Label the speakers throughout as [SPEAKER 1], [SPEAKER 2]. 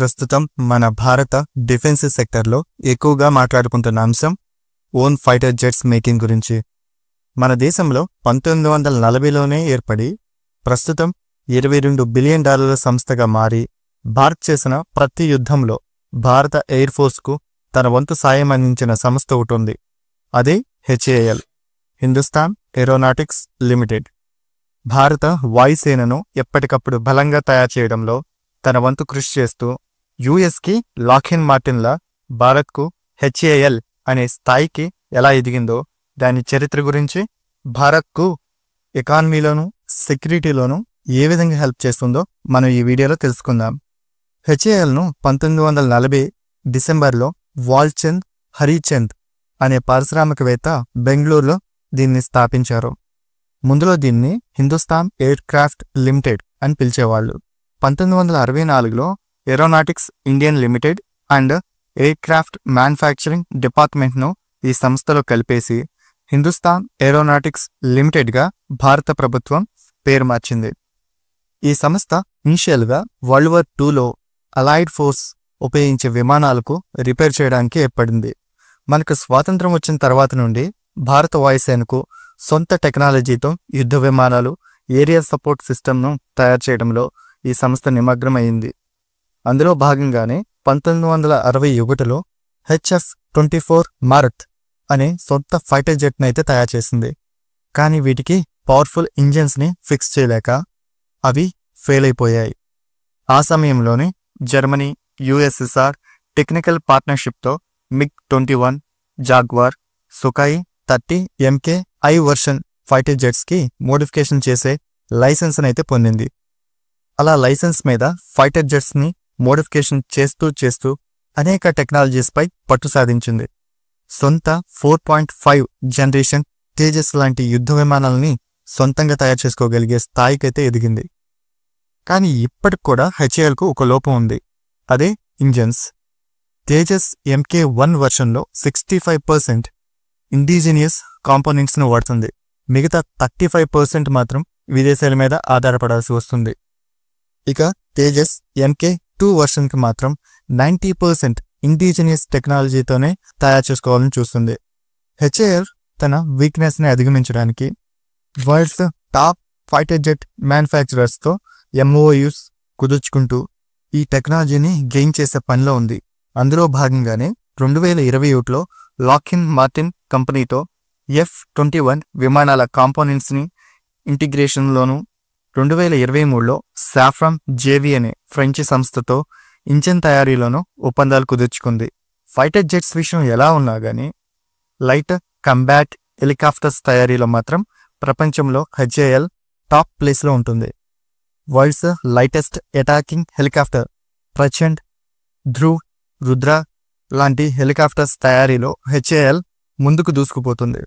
[SPEAKER 1] ప్రస్తుతం మన భారత డిఫెన్స్ సెక్టర్లో ఎక్కువగా మాట్లాడుకుంటున్న అంశం ఓన్ ఫైటర్ జెట్స్ మేకింగ్ గురించి. మన దేశంలో 1940లోనే ఏర్పడి ప్రస్తుతం $22 బిలియన్ సంస్థగా మారి భారత్ చేసిన ప్రతి యుద్ధంలో భారత ఎయిర్ ఫోర్స్కు తన వంతు సాయం అందించిన సంస్థ ఒకటి ఉంది. అదే HAL, హిందుస్థాన్ ఏరోనాటిక్స్ లిమిటెడ్. భారత వాయుసేనను ఎప్పటికప్పుడు బలంగా తయారు చేయడంలో తన వంతు కృషి చేస్తూ యుఎస్కి లాక్హీడ్ మార్టిన్లా భారత్కు HAL అనే స్థాయికి ఎలా ఎదిగిందో దాని చరిత్ర గురించి, భారత్కు ఎకానమీలోనూ సెక్యూరిటీలోనూ ఏ విధంగా హెల్ప్ చేస్తుందో మనం ఈ వీడియోలో తెలుసుకుందాం. HALను 1940 డిసెంబర్లో వాల్చంద్ హరిచంద్ అనే పారిశ్రామికవేత్త బెంగళూరులో దీన్ని స్థాపించారు. ముందులో దీన్ని హిందుస్థాన్ ఎయిర్ క్రాఫ్ట్ లిమిటెడ్ అని పిలిచేవాళ్ళు. 1964లో aeronautics Indian limited and aircraft manufacturing డిపార్ట్మెంట్ను ఈ సంస్థలో కలిపేసి హిందుస్థాన్ ఏరోనాటిక్స్ లిమిటెడ్గా భారత ప్రభుత్వం పేరు మార్చింది. ఈ సంస్థ ఇనిషియల్గా వరల్డ్ వార్ IIలో అలైడ్ ఫోర్స్ ఉపయోగించే విమానాలకు రిపేర్ చేయడానికి ఏర్పడింది. మనకు స్వాతంత్రం వచ్చిన తర్వాత నుండి భారత వాయుసేనకు సొంత టెక్నాలజీతో యుద్ధ విమానాలు, ఏరియల్ సపోర్ట్ సిస్టమ్ను తయారు చేయడంలో ఈ సంస్థ నిమగ్నమైంది. అందులో భాగంగానే 1961లో HF-24 మారత్ అనే సొంత ఫైటర్ జెట్ని అయితే తయారు చేసింది. కానీ వీటికి పవర్ఫుల్ ఇంజన్స్ని ఫిక్స్ చేయలేక అవి ఫెయిల్ అయిపోయాయి. ఆ సమయంలోనే జర్మనీ, USSR టెక్నికల్ పార్ట్నర్షిప్తో MiG-21, Jaguar, Sukhoi 30 MK-I version fighter జెట్స్కి మోడిఫికేషన్ చేసే లైసెన్స్ అయితే పొందింది. అలా లైసెన్స్ మీద ఫైటర్ జెట్స్ని మోడిఫికేషన్ చేస్తూ అనేక టెక్నాలజీస్పై పట్టు సాధించింది. సొంత 4.5 జనరేషన్ తేజస్ లాంటి యుద్ధ విమానాలని సొంతంగా తయారు చేసుకోగలిగే స్థాయికైతే ఎదిగింది. కానీ ఇప్పటికి కూడా HALకు ఒక లోపం ఉంది. అదే ఇంజన్స్. తేజస్ MK-1 వర్షన్లో 65% ఇండిజినియస్ కాంపోనెంట్స్ను వాడుతుంది. మిగతా 35% మాత్రం విదేశాల మీద ఆధారపడాల్సి వస్తుంది. ఇక తేజస్ MK-2 వర్షన్కి మాత్రం 90% ఇండిజినియస్ టెక్నాలజీతోనే తయారు చేసుకోవాలని చూస్తుంది. HAL తన వీక్నెస్ని అధిగమించడానికి వరల్డ్స్ టాప్ ఫైటర్ జెట్ మ్యానుఫ్యాక్చరర్స్తో MOUs కుదుర్చుకుంటూ ఈ టెక్నాలజీని గెయిన్ చేసే పనిలో ఉంది. అందులో భాగంగానే 2021లో లాక్హీడ్ మార్టిన్ కంపెనీతో F-21 విమానాల కాంపోనెంట్స్ని ఇంటిగ్రేషన్లోనూ, 2023లో సాఫ్రాన్ JV అనే ఫ్రెంచ్ సంస్థతో ఇంజన్ తయారీలోనూ ఒప్పందాలు కుదుర్చుకుంది. ఫైటర్ జెట్స్ విషయం ఎలా ఉన్నా కానీ లైట్ కంబాట్ హెలికాప్టర్స్ తయారీలో మాత్రం ప్రపంచంలో HAL టాప్ ప్లేస్లో ఉంటుంది. World's lightest attacking helicopter Prachand, Dhruv, Rudra లాంటి హెలికాప్టర్స్ తయారీలో HAL ముందుకు దూసుకుపోతుంది.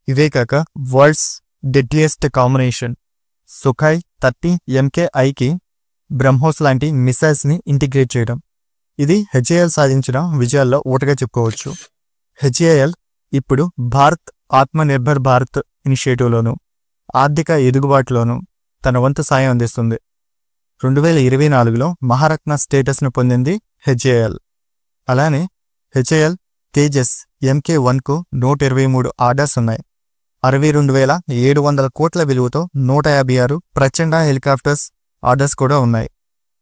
[SPEAKER 1] ఇవే కాక వరల్డ్స్ డెడ్లియెస్ట్ కాంబినేషన్ సుఖాయ్ 30 MK-Iకి బ్రహ్మోస్ లాంటి మిసైల్స్ని ఇంటిగ్రేట్ చేయడం, ఇది HAL సాధించిన విజయాల్లో ఒకటిగా చెప్పుకోవచ్చు. HAL ఇప్పుడు భారత్ ఆత్మనిర్భర్ భారత్ ఇనిషియేటివ్లోనూ ఆర్థిక ఎదుగుబాటులోనూ తన వంతు సాయం అందిస్తుంది. 2024లో మహారత్న స్టేటస్ను పొందింది HAL. అలానే HAL తేజస్ MK-1కు 123 ఆర్డర్స్ ఉన్నాయి. 62,700 కోట్ల విలువతో 156 ప్రచండ హెలికాప్టర్స్ ఆర్డర్స్ కూడా ఉన్నాయి.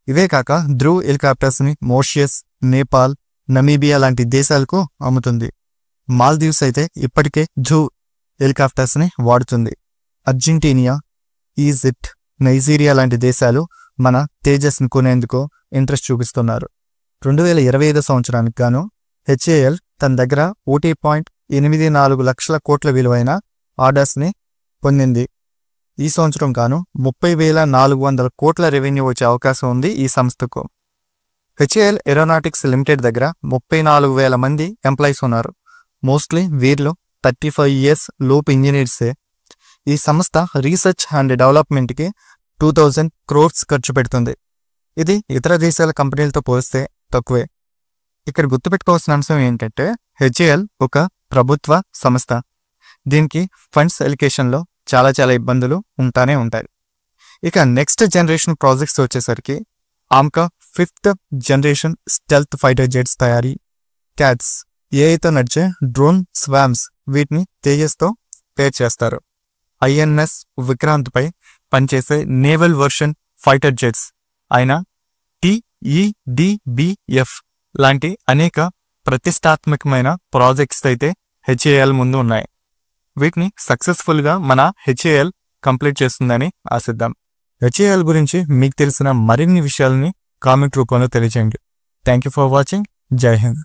[SPEAKER 1] ఇవే కాక ధ్రువ్ హెలికాప్టర్స్ని మోరిషియస్, నేపాల్, నమీబియా లాంటి దేశాలకు అమ్ముతుంది. మాల్దీవ్స్ అయితే ఇప్పటికే ధ్రువ్ హెలికాప్టర్స్ని వాడుతుంది. అర్జెంటీనియా, ఈజిప్ట్, నైజీరియా లాంటి దేశాలు మన తేజస్ని కొనేందుకు ఇంట్రెస్ట్ చూపిస్తున్నారు. 2025 సంవత్సరానికి గాను HAL తన దగ్గర 1.84 లక్షల కోట్ల విలువైన ఆర్డర్స్ని పొందింది. ఈ సంవత్సరం గాను 30,400 కోట్ల రెవెన్యూ వచ్చే అవకాశం ఉంది ఈ సంస్థకు. HAL ఏరోనాటిక్స్ లిమిటెడ్ దగ్గర 34,000 మంది ఎంప్లాయీస్ ఉన్నారు. మోస్ట్లీ వీరిలో 35 years లోపు ఇంజనీర్సే. ఈ సంస్థ రీసెర్చ్ అండ్ డెవలప్మెంట్కి 2,000 crores ఖర్చు పెడుతుంది. ఇది ఇతర దేశాల కంపెనీలతో పోలిస్తే తక్కువే. ఇక్కడ గుర్తుపెట్టుకోవాల్సిన అంశం ఏంటంటే HAL ఒక ప్రభుత్వ సంస్థ. దీనికి ఫండ్స్ ఎలికేషన్లో చాలా ఇబ్బందులు ఉంటాయి. ఇక నెక్స్ట్ జనరేషన్ ప్రాజెక్ట్స్ వచ్చేసరికి AMCA 5th generation stealth fighter jets తయారీ, క్యాట్స్ ఏఐతో నడిచే డ్రోన్ స్వామ్స్, వీటిని తేజస్తో పేర్ చేస్తారు. ఐఎన్ఎస్ విక్రాంత్పై పనిచేసే నేవల్ వర్షన్ ఫైటర్ జెట్స్ అయిన TEDBF లాంటి అనేక ప్రతిష్టాత్మకమైన ప్రాజెక్ట్స్ అయితే HAL ముందు ఉన్నాయి. వీటిని సక్సెస్ఫుల్గా మన HAL కంప్లీట్ చేస్తుందని ఆశిద్దాం. HAL గురించి మీకు తెలిసిన మరిన్ని విషయాలని కామెంట్ రూపంలో తెలియజేయండి. Thank you for watching. జై హింద్.